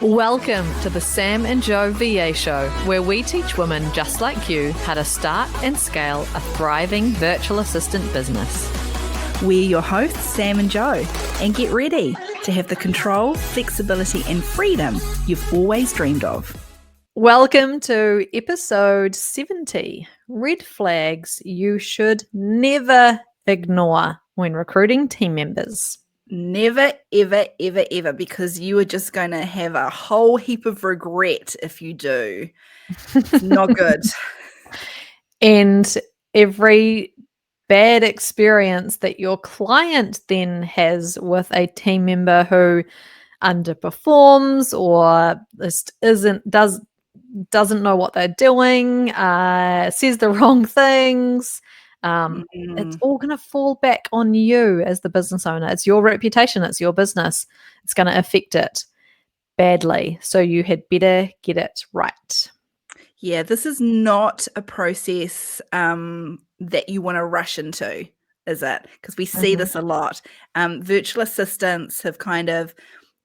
Welcome to the Sam and Joe VA Show, where we teach women just like you how to start and scale a thriving virtual assistant business. We're your hosts, Sam and Joe, and get ready to have the control, flexibility, and freedom you've always dreamed of. Welcome to episode 70, Red Flags You Should Never Ignore When Recruiting Team Members. Never, ever, ever, ever, because you are just going to have a whole heap of regret if you do. It's not good. And every bad experience that your client then has with a team member who underperforms or just doesn't know what they're doing, says the wrong things. It's all going to fall back on you as the business owner. It's your reputation. It's your business. It's going to affect it badly. So you had better get it right. Yeah, this is not a process that you want to rush into, is it? Because we see this a lot. Virtual assistants have kind of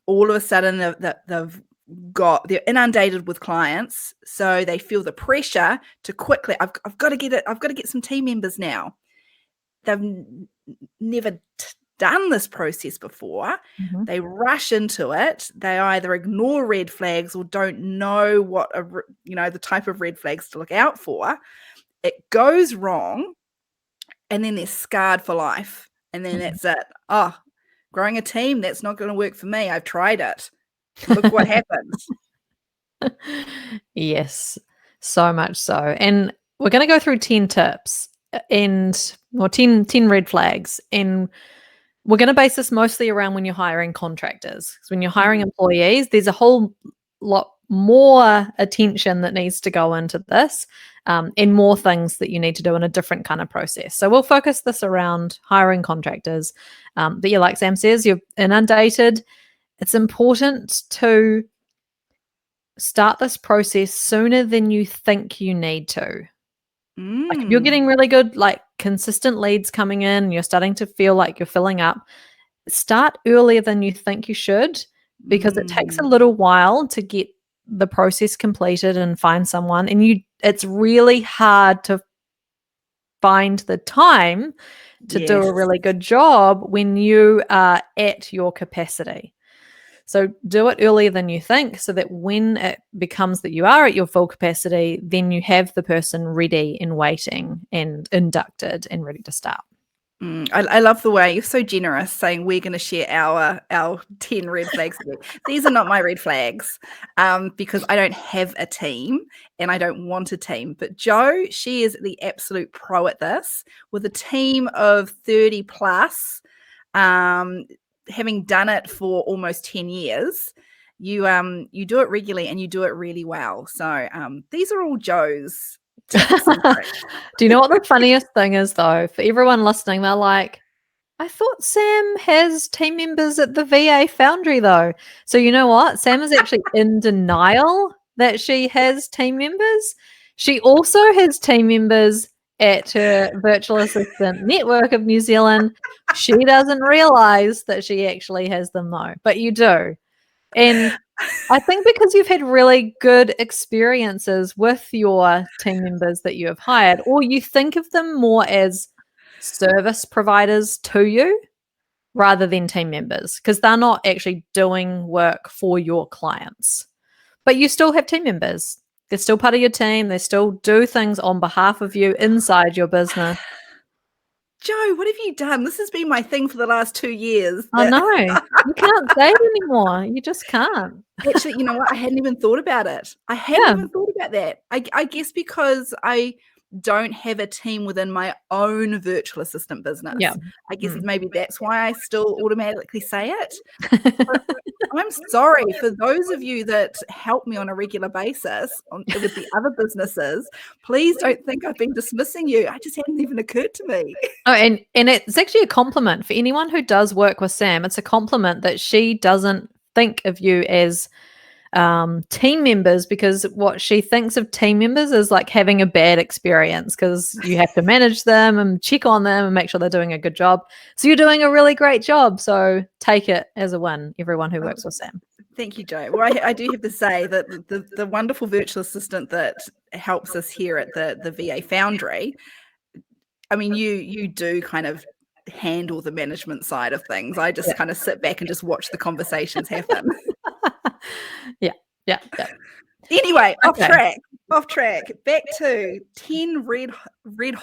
all of a sudden they're inundated with clients, so they feel the pressure to quickly. I've got to get it. I've got to get some team members now. They've never done this process before. They rush into it. They either ignore red flags or don't know what the type of red flags to look out for. It goes wrong, and then they're scarred for life. And then that's it. Oh, growing a team, that's not going to work for me. I've tried it. Look what happens. Yes, so much so. And we're going to go through 10 tips and 10 red flags. And we're going to base this mostly around when you're hiring contractors. Because when you're hiring employees, there's a whole lot more attention that needs to go into this, and more things that you need to do in a different kind of process. So we'll focus this around hiring contractors. But yeah, like Sam says, you're inundated. It's important to start this process sooner than you think you need to. Like if you're getting really good, like consistent leads coming in, you're starting to feel like you're filling up, start earlier than you think you should, because it takes a little while to get the process completed and find someone. And it's really hard to find the time to do a really good job when you are at your capacity. So do it earlier than you think, so that when it becomes that you are at your full capacity, then you have the person ready and waiting and inducted and ready to start. I love the way you're so generous saying we're going to share our 10 red flags. These are not my red flags, because I don't have a team and I don't want a team. But Jo, she is the absolute pro at this, with a team of 30 plus, having done it for almost 10 years. You do it regularly and you do it really well. So these are all Jo's tips and tricks. Do you know what the funniest thing is, though? For everyone listening, they're like, I thought Sam has team members at the VA Foundry, though. So you know what? Sam is actually in denial that she has team members. She also has team members at her virtual assistant network of New Zealand. She doesn't realize that she actually has them, though, but you do. And I think because you've had really good experiences with your team members that you have hired, or you think of them more as service providers to you rather than team members, because they're not actually doing work for your clients. But you still have team members. They're still part of your team. They still do things on behalf of you inside your business. Jo, what have you done? This has been my thing for the last 2 years. I know. You can't say it anymore. You just can't. Actually, you know what? I hadn't even thought about it. I hadn't even thought about that. I guess because I don't have a team within my own virtual assistant business. Yeah. I guess maybe that's why I still automatically say it. I'm sorry for those of you that help me on a regular basis with the other businesses. Please don't think I've been dismissing you. I just hadn't even occurred to me. Oh, and it's actually a compliment for anyone who does work with Sam. It's a compliment that she doesn't think of you as team members, because what she thinks of team members is like having a bad experience because you have to manage them and check on them and make sure they're doing a good job. So you're doing a really great job. So take it as a win, everyone who works with Sam. Thank you, Jo. Well, I do have to say that the wonderful virtual assistant that helps us here at the VA Foundry, I mean, you do kind of handle the management side of things. I just kind of sit back and just watch the conversations happen. Yeah. Anyway, Okay. off track. Back to 10 red hot Red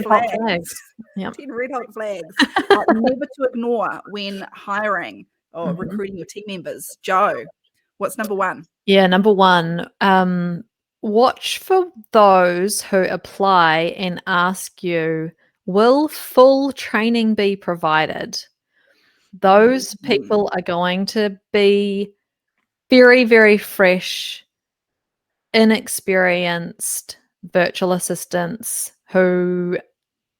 hot flags. Yeah. 10 red hot flags. Never to ignore when hiring or recruiting your team members. Jo, what's number one? Yeah, number one, watch for those who apply and ask you, will full training be provided? Those people are going to be very, very fresh, inexperienced virtual assistants who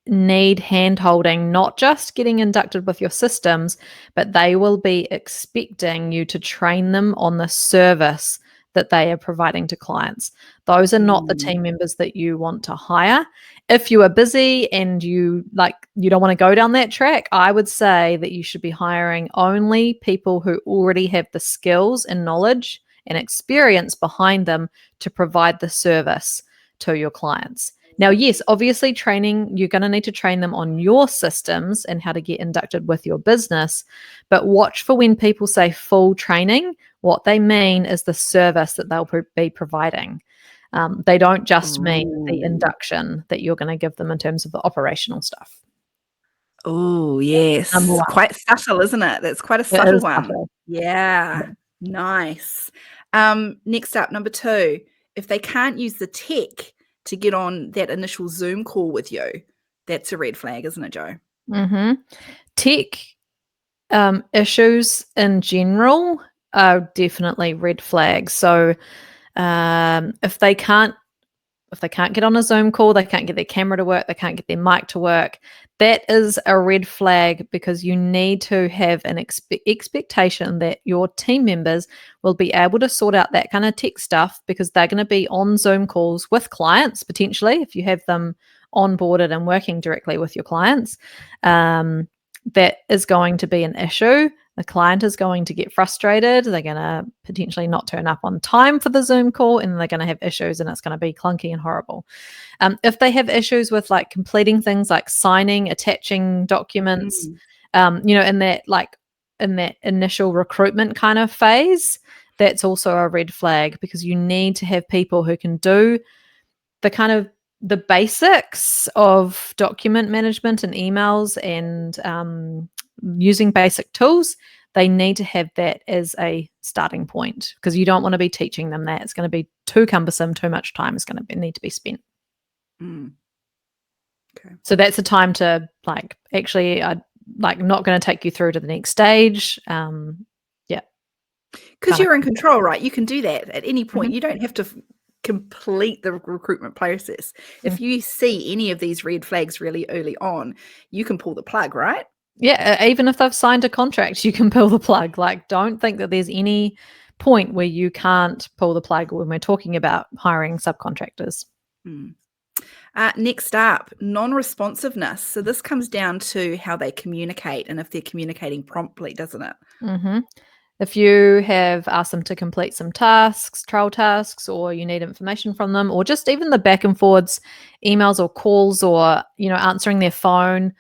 need hand-holding, not just getting inducted with your systems, but they will be expecting you to train them on the service that they are providing to clients. Those are not the team members that you want to hire. If you are busy and you don't want to go down that track, I would say that you should be hiring only people who already have the skills and knowledge and experience behind them to provide the service to your clients. Now, yes, obviously training, you're going to need to train them on your systems and how to get inducted with your business, but watch for when people say full training, what they mean is the service that they'll be providing. They don't just mean the induction that you're going to give them in terms of the operational stuff. Oh, yes. Quite subtle, isn't it? That's quite a subtle one. Subtle. Yeah. Nice. Next up, number two, if they can't use the tech to get on that initial Zoom call with you, that's a red flag, isn't it, Jo? Tech issues in general are definitely red flags. So if they can't get on a Zoom call, they can't get their camera to work, they can't get their mic to work, that is a red flag, because you need to have an expectation that your team members will be able to sort out that kind of tech stuff, because they're going to be on Zoom calls with clients, potentially, if you have them onboarded and working directly with your clients. That is going to be an issue. The client is going to get frustrated. They're going to potentially not turn up on time for the Zoom call, and they're going to have issues, and it's going to be clunky and horrible. If they have issues with like completing things like signing, attaching documents, in that initial recruitment kind of phase, that's also a red flag, because you need to have people who can do the basics of document management and emails and using basic tools. They need to have that as a starting point, because you don't want to be teaching them that. It's going to be too cumbersome, too much time is going to need to be spent. Okay. So that's a time to actually not going to take you through to the next stage. Because you're in control, right? You can do that at any point. You don't have to complete the recruitment process. If you see any of these red flags really early on, you can pull the plug, right? Yeah, even if they've signed a contract, you can pull the plug. Don't think that there's any point where you can't pull the plug when we're talking about hiring subcontractors. Next up, non-responsiveness. So this comes down to how they communicate and if they're communicating promptly, doesn't it? If you have asked them to complete some tasks, trial tasks, or you need information from them, or just even the back and forwards emails or calls, or answering their phone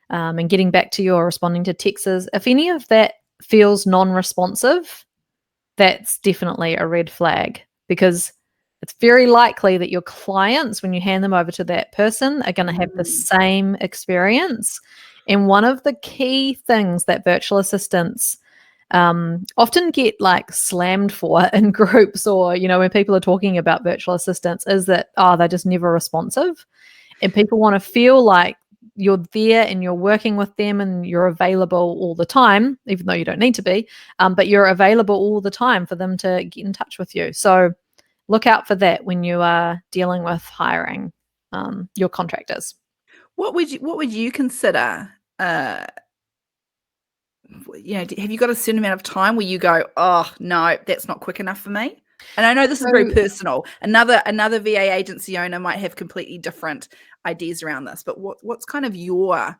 and getting back to you or responding to texts, if any of that feels non-responsive, that's definitely a red flag, because it's very likely that your clients, when you hand them over to that person, are going to have the same experience. And one of the key things that virtual assistants often get slammed for in groups, or when people are talking about virtual assistants, is that they're just never responsive. And people want to feel like you're there and you're working with them and you're available all the time, even though you don't need to be, but you're available all the time for them to get in touch with you. So look out for that when you are dealing with hiring your contractors. What would you consider have you got a certain amount of time where you go, oh no, that's not quick enough for me? And I know this is very personal. Another VA agency owner might have completely different ideas around this, but what's kind of your...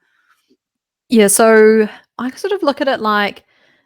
Yeah, so I sort of look at it like,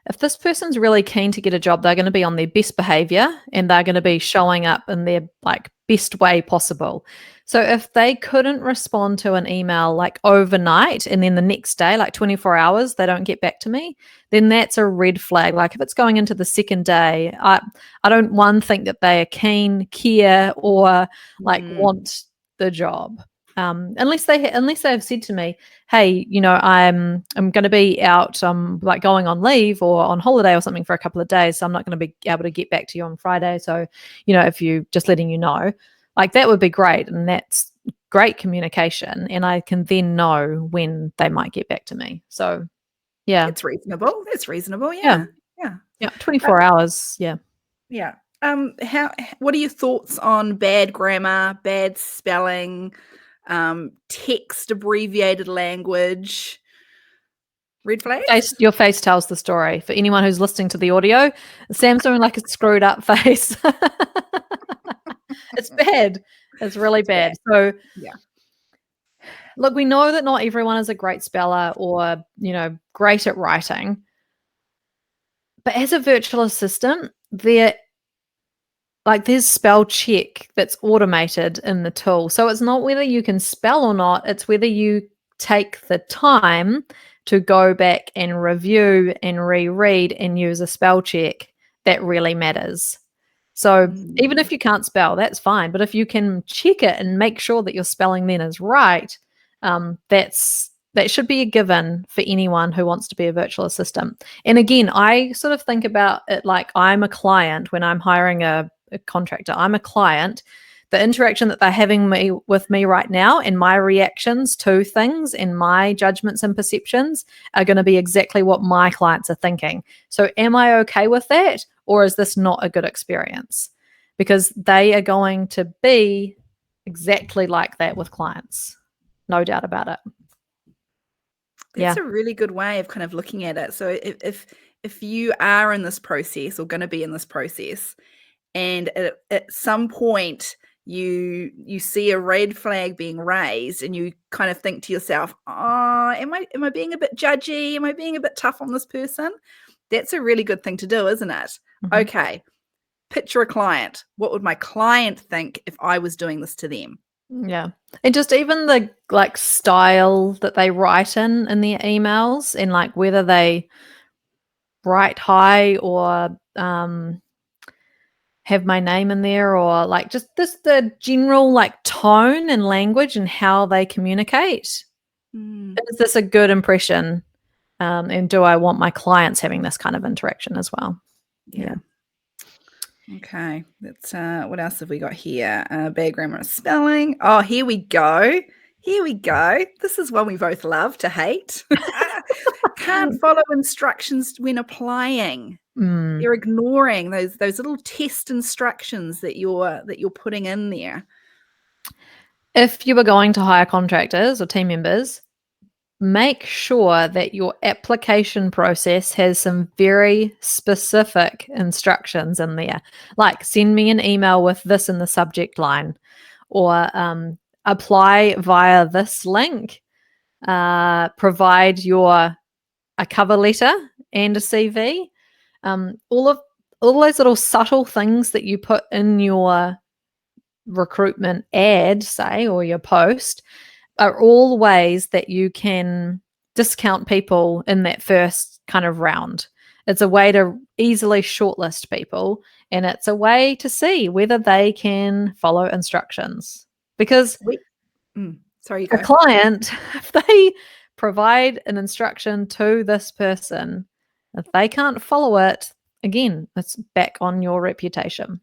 if this person's really keen to get a job, they're going to be on their best behavior and they're going to be showing up in their like best way possible. So if they couldn't respond to an email like overnight and then the next day, like 24 hours, they don't get back to me, then that's a red flag. Like if it's going into the second day, I don't think that they are keen, care, or like want the job. Unless they have said to me, hey, I'm going to be out, like going on leave or on holiday or something for a couple of days, so I'm not going to be able to get back to you on Friday. So, if you just letting you know, like that would be great, and that's great communication, and I can then know when they might get back to me. So, yeah, it's reasonable. It's reasonable. Yeah. 24 hours. Yeah. Yeah. What are your thoughts on bad grammar, bad spelling, text abbreviated language? Red flags? Your face tells the story. For anyone who's listening to the audio, Sam's doing like a screwed up face. It's bad. It's really bad. So, yeah. Look, we know that not everyone is a great speller or, great at writing. But as a virtual assistant, there's spell check that's automated in the tool. So it's not whether you can spell or not, it's whether you take the time to go back and review and reread and use a spell check that really matters. So even if you can't spell, that's fine. But if you can check it and make sure that your spelling then is right, that should be a given for anyone who wants to be a virtual assistant. And again, I sort of think about it like I'm a client when I'm hiring a contractor. I'm a client. The interaction that they're having with me right now and my reactions to things and my judgments and perceptions are going to be exactly what my clients are thinking. So am I okay with that, or is this not a good experience? Because they are going to be exactly like that with clients. No doubt about it. That's a really good way of kind of looking at it. So if you are in this process or going to be in this process, and at some point you see a red flag being raised and you kind of think to yourself, oh, am I being a bit judgy? Am I being a bit tough on this person? That's a really good thing to do, isn't it? Mm-hmm. Okay, picture a client. What would my client think if I was doing this to them? Yeah. And just even the style that they write in their emails, and like whether they write hi or have my name in there, or like just the general like tone and language and how they communicate. Is this a good impression? And do I want my clients having this kind of interaction as well? Yeah. Okay. That's what else have we got here? Bad grammar and spelling. Oh, here we go. This is one we both love to hate. Can't follow instructions when applying. They're ignoring those little test instructions that you're putting in there. If you are going to hire contractors or team members, make sure that your application process has some very specific instructions in there. Like send me an email with this in the subject line, or apply via this link, provide a cover letter and a CV. All those little subtle things that you put in your recruitment ad, say, or your post, are all ways that you can discount people in that first kind of round. It's a way to easily shortlist people, and it's a way to see whether they can follow instructions. Because sorry, you go. a client, if they provide an instruction to this person, if they can't follow it, again, it's back on your reputation.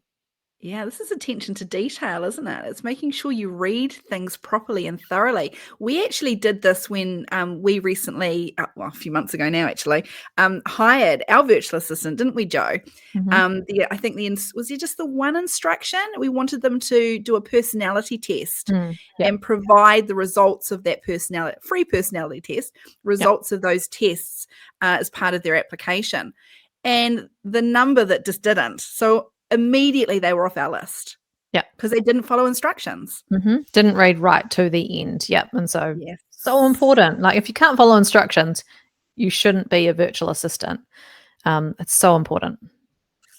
Yeah, this is attention to detail, isn't it? It's making sure you read things properly and thoroughly. We actually did this when we recently, well, a few months ago now, actually, hired our virtual assistant, didn't we, Joe? Mhm. I think was there just the one instruction? We wanted them to do a personality test Yep. and provide the results of that free personality test, Yep. results of those tests as part of their application. And the number that just didn't. So immediately they were off our list Yep. because they didn't follow instructions. Didn't read right to the end. Yep. And so Yes. important. Like if you can't follow instructions, you shouldn't be a virtual assistant. It's so important.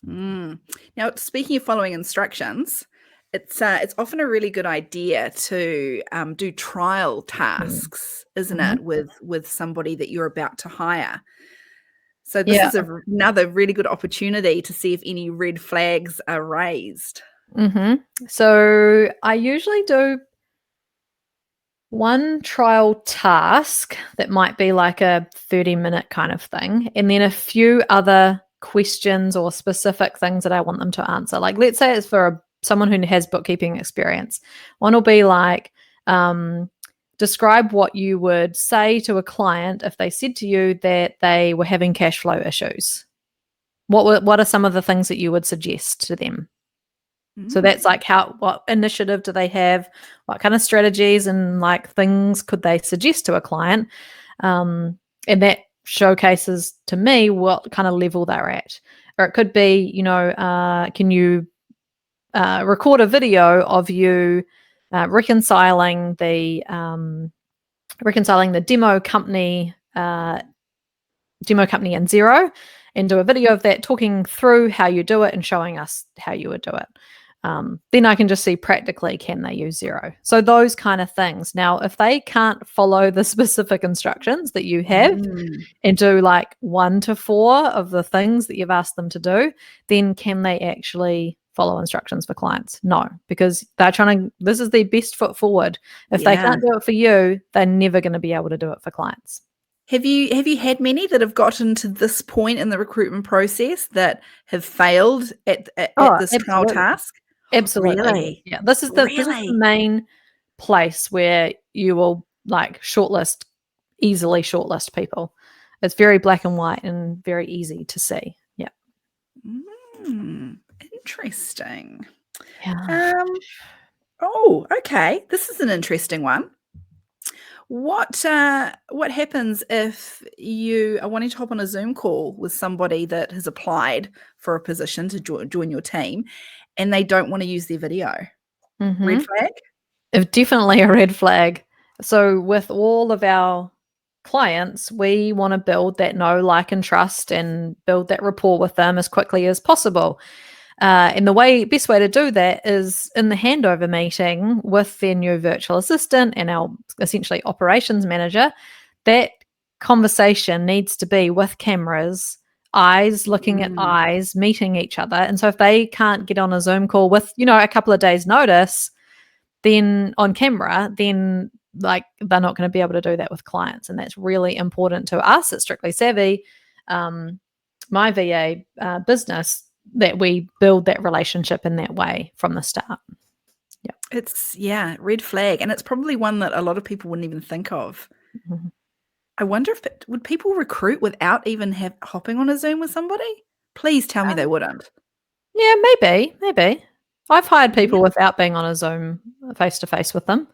Now, speaking of following instructions, it's often a really good idea to do trial tasks, isn't Mhm. it, with somebody that you're about to hire. So this Yeah. is another really good opportunity to see if any red flags are raised. So I usually do one trial task that might be like a 30-minute kind of thing, and then a few other questions or specific things that I want them to answer. Like, let's say it's for someone who has bookkeeping experience. One will be like, describe what you would say to a client if they said to you that they were having cash flow issues. What are some of the things that you would suggest to them? So that's like what initiative do they have? What kind of strategies and like things could they suggest to a client? And that showcases to me what kind of level they're at. Or it could be, can you record a video of you reconciling the demo company in Xero, and do a video of that talking through how you do it and showing us how you would do it. Then I can just see practically, can they use Xero? So those kind of things. Now, if they can't follow the specific instructions that you have and do like 1 to 4 of the things that you've asked them to do, then can they actually follow instructions for clients? No, because they're this is their best foot forward. If they can't do it for you, they're never going to be able to do it for clients. Have you had many that have gotten to this point in the recruitment process that have failed at this trial Absolutely. task? Absolutely. Really? Yeah. This is the main place where you will like easily shortlist people. It's very black and white and very easy to see. Yeah. Interesting. Yeah. Oh, okay. This is an interesting one. What happens if you are wanting to hop on a Zoom call with somebody that has applied for a position to join your team and they don't want to use their video? Red flag? Definitely a red flag. So with all of our clients, we want to build that know, like, and trust and build that rapport with them as quickly as possible. And the best way to do that is in the handover meeting with their new virtual assistant and our essentially operations manager. That conversation needs to be with cameras, eyes looking at eyes, meeting each other. And so if they can't get on a Zoom call with, a couple of days notice, then on camera, then like they're not going to be able to do that with clients. And that's really important to us at Strictly Savvy, my VA business, that we build that relationship in that way from the start. Yeah. It's red flag. And it's probably one that a lot of people wouldn't even think of. Mm-hmm. I wonder if would people recruit without even hopping on a Zoom with somebody? Please tell me they wouldn't. Yeah, maybe. I've hired people without being on a Zoom face-to-face with them.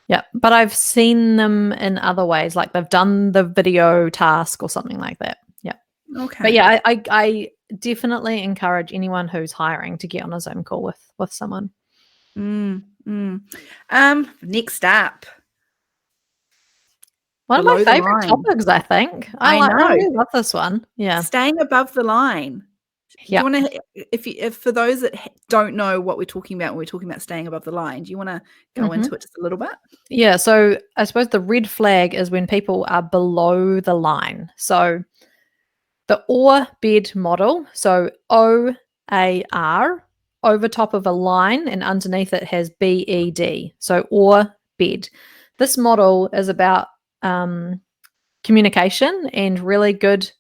Yeah, but I've seen them in other ways, like they've done the video task or something like that. Yeah. Okay. But yeah, I definitely encourage anyone who's hiring to get on a Zoom call with someone. Next up. One of my favorite topics, I think. I really love this one. Yeah. Staying above the line. Yeah. Do you want to, if for those that don't know what we're talking about when we're talking about staying above the line, do you want to go into it just a little bit? Yeah. So I suppose the red flag is when people are below the line. So the or bed model, so OAR, over top of a line, and underneath it has BED, so or bed. This model is about communication and really good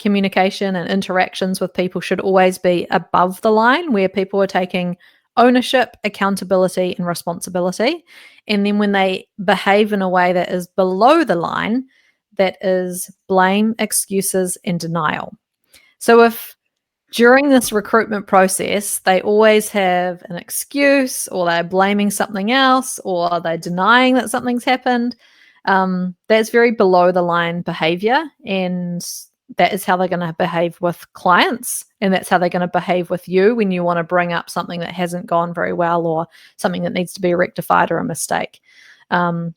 communication and interactions with people should always be above the line, where people are taking ownership, accountability, and responsibility. And then when they behave in a way that is below the line, that is blame, excuses, and denial. So if during this recruitment process, they always have an excuse, or they're blaming something else, or they're denying that something's happened, that's very below the line behavior. And that is how they're going to behave with clients. And that's how they're going to behave with you when you want to bring up something that hasn't gone very well, or something that needs to be rectified, or a mistake. And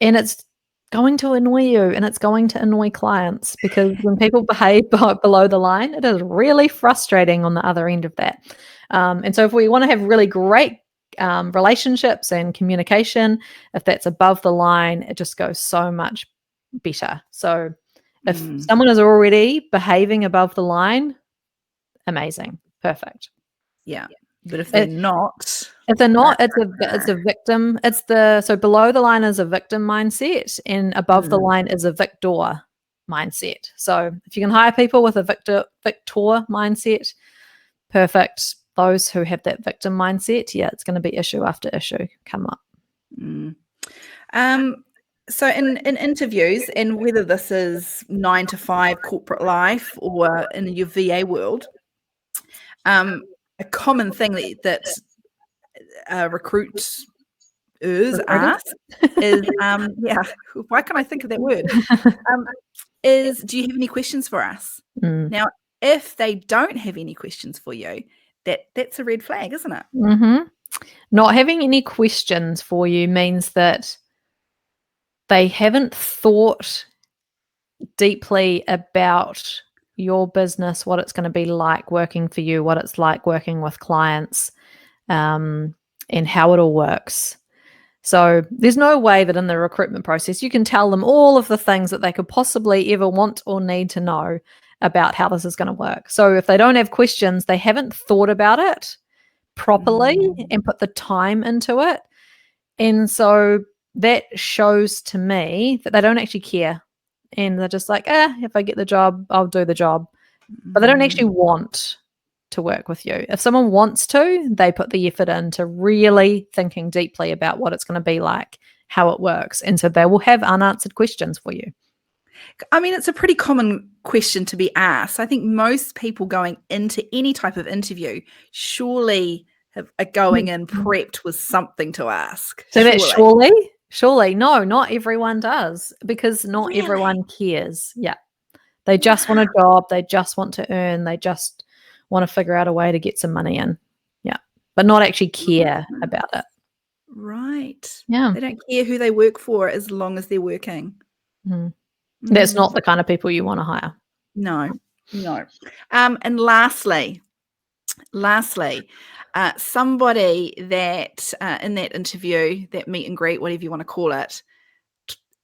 it's going to annoy you, and it's going to annoy clients, because when people behave below the line, it is really frustrating on the other end of that. And so if we want to have really great relationships and communication, if that's above the line, it just goes so much better. So if someone is already behaving above the line, amazing, perfect. Yeah. But if they're not, it's a victim. So below the line is a victim mindset, and above the line is a victor mindset. So if you can hire people with a victor mindset, perfect. Those who have that victim mindset, it's going to be issue after issue come up. So in interviews, and whether this is 9 to 5 corporate life or in your VA world, a common thing that recruiters ask is, why can't I think of that word? Is, do you have any questions for us? Now, if they don't have any questions for you, that's a red flag, isn't it? Not having any questions for you means that they haven't thought deeply about your business, what it's going to be like working for you, what it's like working with clients, and how it all works. So there's no way that in the recruitment process you can tell them all of the things that they could possibly ever want or need to know about how this is going to work. So if they don't have questions, they haven't thought about it properly and put the time into it. And so that shows to me that they don't actually care. And they're just like, if I get the job, I'll do the job. But they don't actually want to work with you. If someone wants to, they put the effort into really thinking deeply about what it's going to be like, how it works. And so they will have unanswered questions for you. I mean, it's a pretty common question to be asked. I think most people going into any type of interview surely are going in prepped with something to ask. So that surely, no, not everyone does, because not everyone cares. Yeah. They just want a job. They just want to earn. They just want to figure out a way to get some money in. Yeah. But not actually care about it. Right. Yeah. They don't care who they work for as long as they're working. That's not the kind of people you want to hire. No. And lastly, somebody that in that interview, that meet and greet, whatever you want to call it,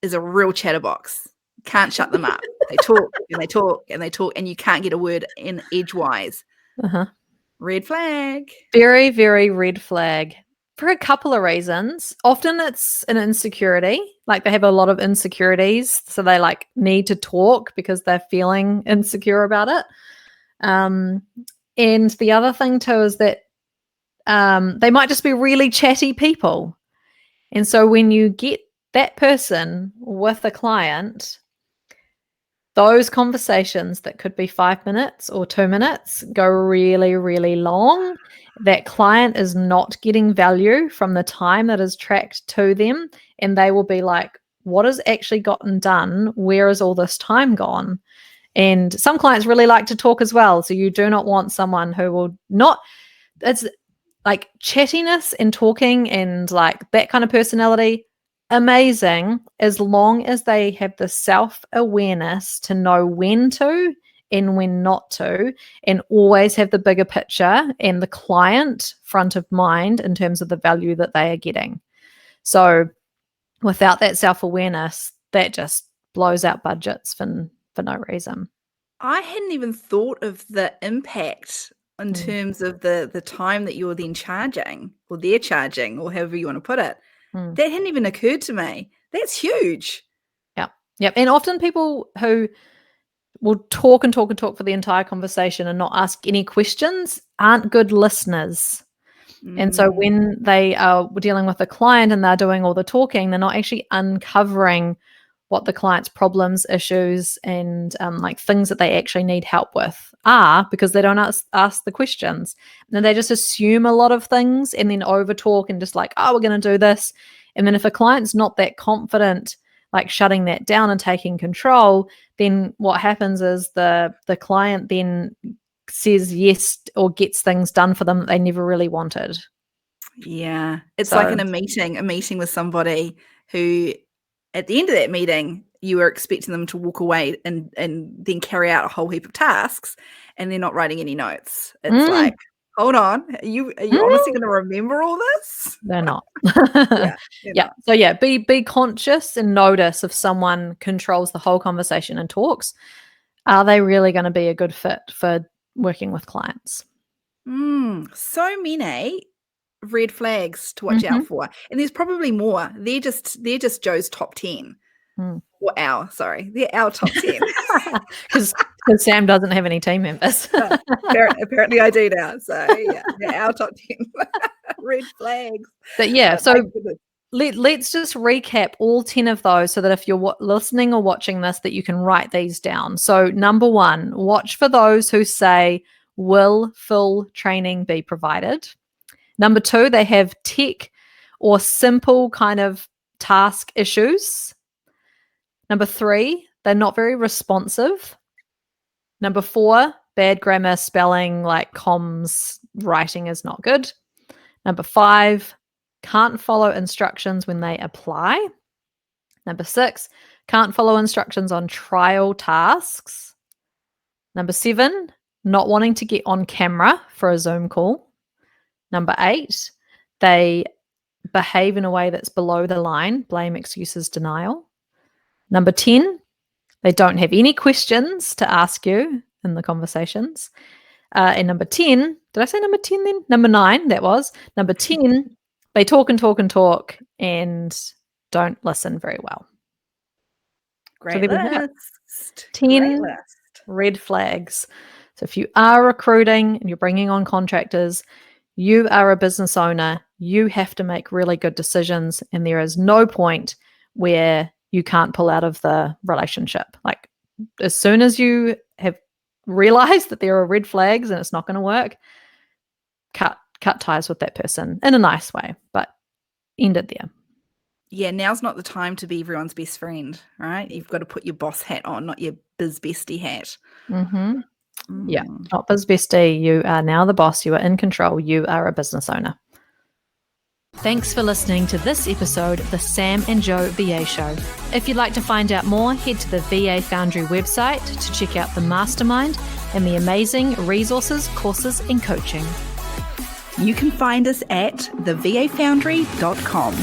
is a real chatterbox. Can't shut them up. They talk and they talk and they talk, and you can't get a word in edgewise. Red flag. Very, very red flag. For a couple of reasons. Often it's an insecurity. Like they have a lot of insecurities, so they like need to talk because they're feeling insecure about it. And the other thing too is that they might just be really chatty people. And so when you get that person with a client, those conversations that could be 5 minutes or 2 minutes go really, really long. That client is not getting value from the time that is tracked to them. And they will be like, what has actually gotten done? Where is all this time gone? And some clients really like to talk as well. So you do not want someone who will not, it's like chattiness and talking and like that kind of personality. Amazing, as long as they have the self-awareness to know when to and when not to, and always have the bigger picture and the client front of mind in terms of the value that they are getting. So without that self-awareness, that just blows out budgets for no reason. I hadn't even thought of the impact in terms of the time that you're then charging, or they're charging, or however you want to put it. That hadn't even occurred to me. That's huge. Yep. And often people who will talk and talk and talk for the entire conversation and not ask any questions aren't good listeners. And so when they are dealing with a client and they're doing all the talking, they're not actually uncovering what the client's problems, issues, and like things that they actually need help with are, because they don't ask the questions. And then they just assume a lot of things and then over talk and just like, oh, we're going to do this. And then if a client's not that confident, like shutting that down and taking control, then what happens is the client then says yes or gets things done for them that they never really wanted. Yeah. It's like in a meeting with somebody who at the end of that meeting, you were expecting them to walk away and then carry out a whole heap of tasks, and they're not writing any notes. It's like, hold on, are you honestly going to remember all this? They're not. Yeah. So yeah, be conscious and notice if someone controls the whole conversation and talks. Are they really going to be a good fit for working with clients? So many red flags to watch out for, and there's probably more. They're just Joe's top 10, or they're our top 10. Because Sam doesn't have any team members. Apparently I do now. So yeah, they're our top 10 red flags. But yeah, so let's just recap all 10 of those so that if you're listening or watching this, that you can write these down. So number 1, watch for those who say, will full training be provided? Number 2, they have tech or simple kind of task issues. Number 3, they're not very responsive. Number 4, bad grammar, spelling, like comms, writing is not good. Number 5, can't follow instructions when they apply. Number 6, can't follow instructions on trial tasks. Number 7, not wanting to get on camera for a Zoom call. Number 8, they behave in a way that's below the line, blame, excuses, denial. Number 10, they don't have any questions to ask you in the conversations. And number 10, did I say number 10 then? Number 9, that was. Number 10, they talk and talk and talk and don't listen very well. Great list. 10 red flags. So if you are recruiting and you're bringing on contractors, you are a business owner, you have to make really good decisions, and there is no point where you can't pull out of the relationship. Like as soon as you have realized that there are red flags and it's not going to work, cut ties with that person in a nice way, but end it there. Yeah, now's not the time to be everyone's best friend, right? You've got to put your boss hat on, not your biz bestie hat. Yeah, not biz bestie. You are now the boss. You are in control. You are a business owner. Thanks for listening to this episode of the Sam and Joe VA Show. If you'd like to find out more, head to the VA Foundry website to check out the mastermind and the amazing resources, courses, and coaching. You can find us at thevafoundry.com.